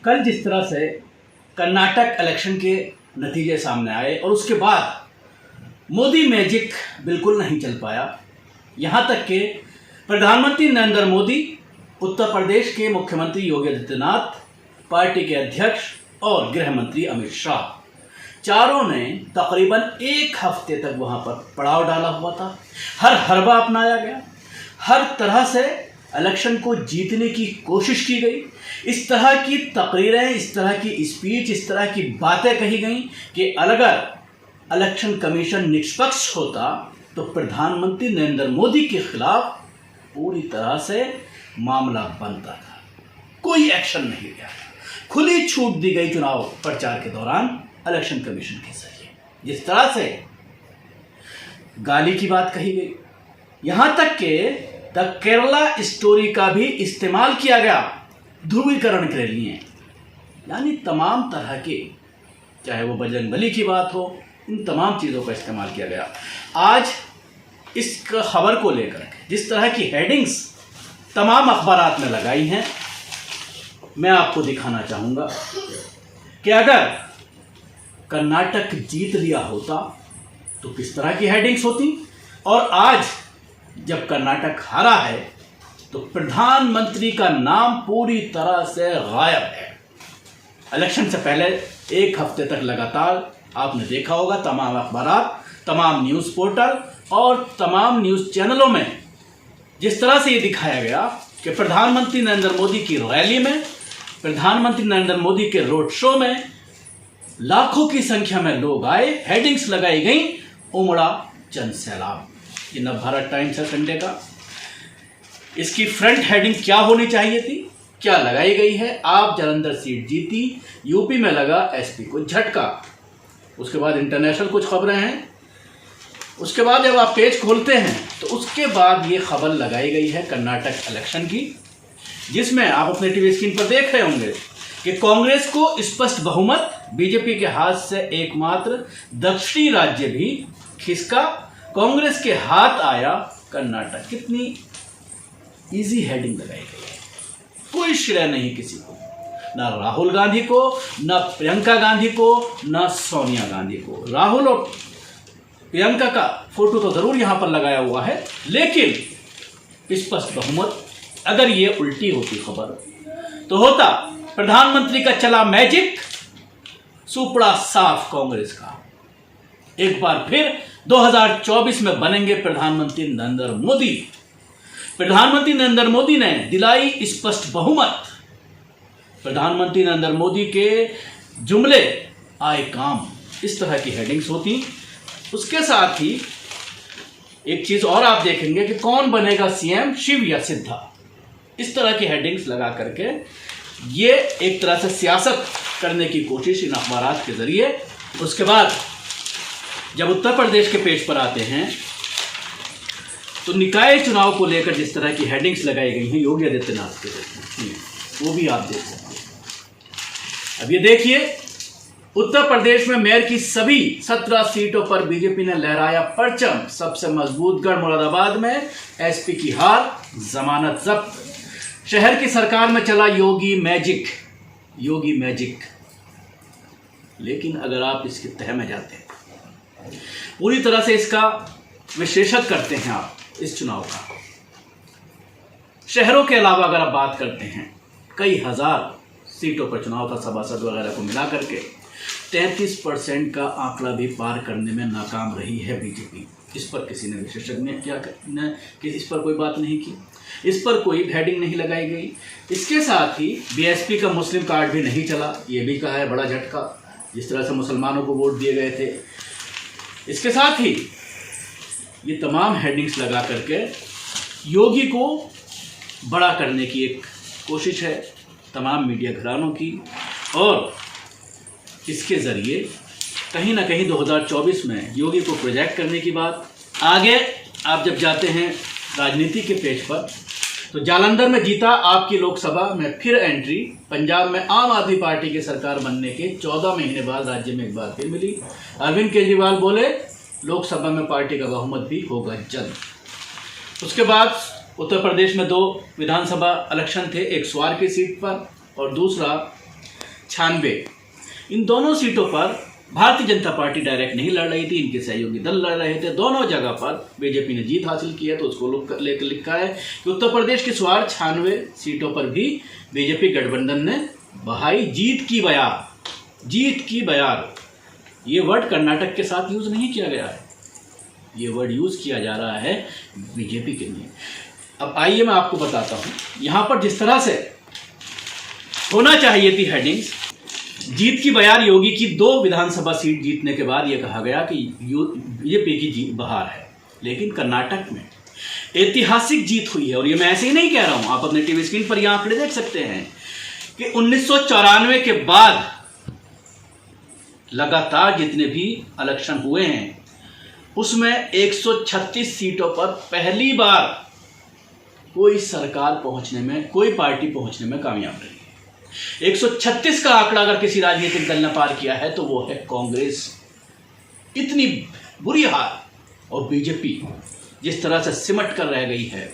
कल जिस तरह से कर्नाटक इलेक्शन के नतीजे सामने आए और उसके बाद मोदी मैजिक बिल्कुल नहीं चल पाया। यहाँ तक कि प्रधानमंत्री नरेंद्र मोदी, उत्तर प्रदेश के मुख्यमंत्री योगी आदित्यनाथ, पार्टी के अध्यक्ष और गृह मंत्री अमित शाह, चारों ने तकरीबन एक हफ्ते तक वहाँ पर पड़ाव डाला हुआ था। हर हरबा अपनाया गया, हर तरह से इलेक्शन को जीतने की कोशिश की गई। इस तरह की तकरीरें, इस तरह की स्पीच, इस तरह की बातें कही गई कि अगर इलेक्शन कमीशन निष्पक्ष होता तो प्रधानमंत्री नरेंद्र मोदी के खिलाफ पूरी तरह से मामला बनता था। कोई एक्शन नहीं लिया, खुली छूट दी गई चुनाव प्रचार के दौरान इलेक्शन कमीशन के जरिए। जिस तरह से गाली की बात कही गई, यहां तक कि द केरला स्टोरी का भी इस्तेमाल किया गया ध्रुवीकरण के लिए। यानी तमाम तरह के, चाहे वो बजरंगबली की बात हो, इन तमाम चीज़ों का इस्तेमाल किया गया। आज इस खबर को लेकर जिस तरह की हेडिंग्स तमाम अखबारात में लगाई हैं, मैं आपको दिखाना चाहूँगा कि अगर कर्नाटक जीत लिया होता तो किस तरह की हेडिंग्स होती, और आज जब कर्नाटक हारा है तो प्रधानमंत्री का नाम पूरी तरह से गायब है। इलेक्शन से पहले एक हफ्ते तक लगातार आपने देखा होगा तमाम अखबारात, तमाम न्यूज़ पोर्टल और तमाम न्यूज़ चैनलों में जिस तरह से ये दिखाया गया कि प्रधानमंत्री नरेंद्र मोदी की रैली में, प्रधानमंत्री नरेंद्र मोदी के रोड शो में लाखों की संख्या में लोग आए, हेडिंग्स लगाई गई, उमड़ा जन सैलाब। ये नवभारत टाइम्स है संडे का। इसकी फ्रंट हेडिंग क्या होनी चाहिए थी, क्या लगाई गई है? आप जालंधर सीट जीती, यूपी में लगा एसपी को झटका। उसके बाद इंटरनेशनल कुछ खबरें हैं। उसके बाद जब आप पेज खोलते हैं तो उसके बाद ये खबर लगाई गई है कर्नाटक इलेक्शन की, जिसमें आप अपने टीवी स्क्रीन पर देख रहे होंगे कि कांग्रेस को स्पष्ट बहुमत, बीजेपी के हाथ से एकमात्र दक्षिणी राज्य भी खिसका, कांग्रेस के हाथ आया कर्नाटक। कितनी इजी हेडिंग लगाई गई है, कोई श्रेय नहीं किसी को, ना राहुल गांधी को, ना प्रियंका गांधी को, ना सोनिया गांधी को। राहुल और प्रियंका का फोटो तो जरूर यहां पर लगाया हुआ है, लेकिन स्पष्ट बहुमत, अगर ये उल्टी होती खबर तो होता प्रधानमंत्री का चला मैजिक, सुपड़ा साफ कांग्रेस का। एक बार फिर 2024 में बनेंगे प्रधानमंत्री नरेंद्र मोदी। प्रधानमंत्री नरेंद्र मोदी ने दिलाई स्पष्ट बहुमत, प्रधानमंत्री नरेंद्र मोदी के जुमले आए काम। इस तरह की हेडिंग्स होती। उसके साथ ही एक चीज और आप देखेंगे कि कौन बनेगा सीएम, शिव या सिद्धा। इस तरह की हेडिंग्स लगा करके ये एक तरह से सियासत करने की कोशिश इन अखबारात के जरिए। उसके बाद जब उत्तर प्रदेश के पेज पर आते हैं तो निकाय चुनाव को लेकर जिस तरह की हेडिंग्स लगाई गई हैं योगी आदित्यनाथ के जरिए, वो भी आप देख सकते हैं। अब ये देखिए, उत्तर प्रदेश में मेयर की सभी 17 सीटों पर बीजेपी ने लहराया परचम। सबसे मजबूत गढ़ मुरादाबाद में एसपी की हार, जमानत जब्त। शहर की सरकार में चला योगी मैजिक, योगी मैजिक। लेकिन अगर आप इसके तह में जाते हैं, पूरी तरह से इसका विश्लेषण करते हैं आप इस चुनाव का, शहरों के अलावा अगर आप बात करते हैं, कई हजार सीटों पर चुनाव था, सभासद वगैरह को मिला करके 33% का आंकड़ा भी पार करने में नाकाम रही है बीजेपी। इस पर किसी ने विशेषज्ञ कि इस पर कोई बात नहीं की, इस पर कोई हेडिंग नहीं लगाई गई। इसके साथ ही बीएसपी का मुस्लिम कार्ड भी नहीं चला, ये भी कहा है बड़ा झटका, जिस तरह से मुसलमानों को वोट दिए गए थे। इसके साथ ही ये तमाम हेडिंग्स लगा करके योगी को बड़ा करने की एक कोशिश है तमाम मीडिया घरानों की, और इसके ज़रिए कहीं ना कहीं 2024 में योगी को प्रोजेक्ट करने की बात। आगे आप जब जाते हैं राजनीति के पेज पर तो जालंधर में जीता आपकी लोकसभा में फिर एंट्री। पंजाब में आम आदमी पार्टी की सरकार बनने के 14 महीने बाद राज्य में एक बार फिर मिली। अरविंद केजरीवाल बोले लोकसभा में पार्टी का बहुमत भी होगा जल्द। उसके बाद उत्तर प्रदेश में 2 विधानसभा इलेक्शन थे, एक स्वार की सीट पर और दूसरा 96, इन दोनों सीटों पर भारतीय जनता पार्टी डायरेक्ट नहीं लड़ रही थी, इनके सहयोगी दल लड़ रहे थे। दोनों जगह पर बीजेपी ने जीत हासिल की है। तो उसको लेकर लिखा है कि उत्तर प्रदेश की 96 सीटों पर भी बीजेपी गठबंधन ने बहाई जीत की बयार। जीत की बयार, ये वर्ड कर्नाटक के साथ यूज नहीं किया गया है, ये वर्ड यूज किया जा रहा है बीजेपी के लिए। अब आइए मैं आपको बताता हूं, यहां पर जिस तरह से होना चाहिए थी हेडिंग्स, जीत की बयार, योगी की 2 विधानसभा सीट जीतने के बाद यह कहा गया कि बीजेपी की जीत बहार है। लेकिन कर्नाटक में ऐतिहासिक जीत हुई है, और ये मैं ऐसे ही नहीं कह रहा हूं, आप अपने टीवी स्क्रीन पर यह आंकड़े देख सकते हैं कि 1994 के बाद लगातार जितने भी इलेक्शन हुए हैं उसमें 136 सीटों पर पहली बार कोई सरकार पहुंचने में, कोई पार्टी पहुंचने में कामयाब रही है। 136 का आंकड़ा अगर किसी राजनीतिक दल ने पार किया है तो वो है कांग्रेस। इतनी बुरी हार, और बीजेपी जिस तरह से सिमट कर रह गई है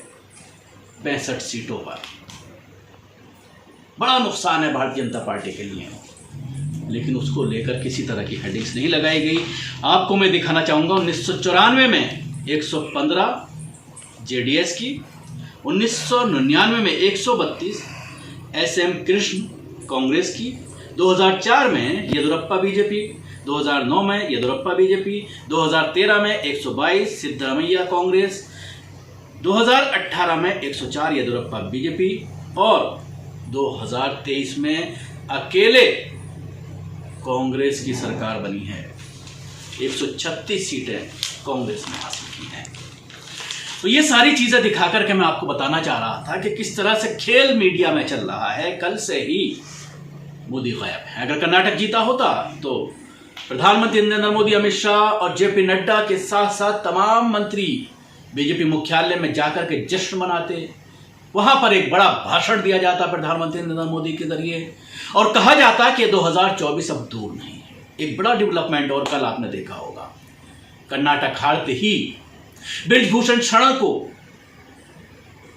65 सीटों पर, बड़ा नुकसान है भारतीय जनता पार्टी के लिए। लेकिन उसको लेकर किसी तरह की हेडिंग्स नहीं लगाई गई। आपको मैं दिखाना चाहूँगा 1994 में 115 जेडीएस की, 1999 में 132 एसएम कृष्ण कांग्रेस की, 2004 में येदियुरप्पा बीजेपी, 2009 में येदियुरप्पा बीजेपी, 2013 में 122 सिद्धरामैया कांग्रेस, 2018 में 104 येदियुरप्पा बीजेपी, और 2023 में अकेले कांग्रेस की सरकार बनी है। 136 सीटें कांग्रेस ने हासिल की हैं। तो ये सारी चीजें दिखाकर के मैं आपको बताना चाह रहा था कि किस तरह से खेल मीडिया में चल रहा है। कल से ही मोदी गायब है। अगर कर्नाटक जीता होता तो प्रधानमंत्री नरेंद्र मोदी, अमित शाह और जेपी नड्डा के साथ साथ तमाम मंत्री बीजेपी मुख्यालय में जाकर के जश्न मनाते। वहां पर एक बड़ा भाषण दिया जाता प्रधानमंत्री नरेंद्र मोदी के जरिए, और कहा जाता कि 2024 अब दूर नहीं है। एक बड़ा डेवलपमेंट और कल आपने देखा होगा, कर्नाटक हारते ही ब्रिजभूषण शरण को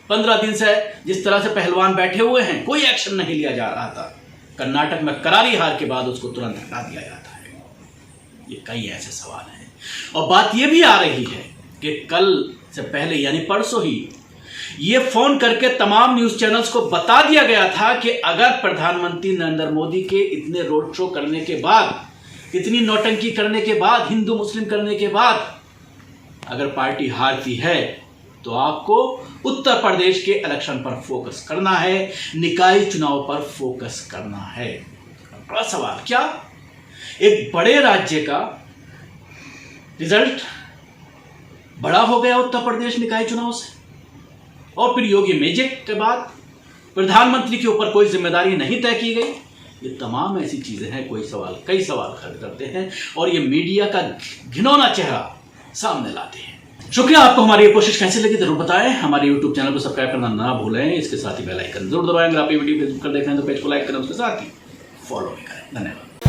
15 दिन से जिस तरह से पहलवान बैठे हुए हैं, कोई एक्शन नहीं लिया जा रहा था। कर्नाटक में करारी हार के बाद उसको तुरंत हटा दिया जाता है। ये कई ऐसे सवाल हैं, और बात यह भी आ रही है कि कल से पहले यानी परसों ही ये फोन करके तमाम न्यूज चैनल्स को बता दिया गया था कि अगर प्रधानमंत्री नरेंद्र मोदी के इतने रोड शो करने के बाद, इतनी नौटंकी करने के बाद, हिंदू मुस्लिम करने के बाद अगर पार्टी हारती है तो आपको उत्तर प्रदेश के इलेक्शन पर फोकस करना है, निकाय चुनाव पर फोकस करना है। बड़ा सवाल, क्या एक बड़े राज्य का रिजल्ट बड़ा हो गया उत्तर प्रदेश निकाय चुनाव से, और फिर योगी मैजिक के बाद प्रधानमंत्री के ऊपर कोई जिम्मेदारी नहीं तय की गई। ये तमाम ऐसी चीजें हैं, कई सवाल खड़े करते हैं, और ये मीडिया का घिनौना चेहरा सामने लाते हैं। शुक्रिया। आपको हमारी ये कोशिश कैसे लगी जरूर बताएं। हमारे YouTube चैनल को सब्सक्राइब करना ना भूलें, इसके साथ ही बेल आइकन जरूर दबाएं। अगर आप ये वीडियो फेसबुक पर देख रहे हैं तो पेज को लाइक करें, उसके साथ ही फॉलो भी करें। धन्यवाद।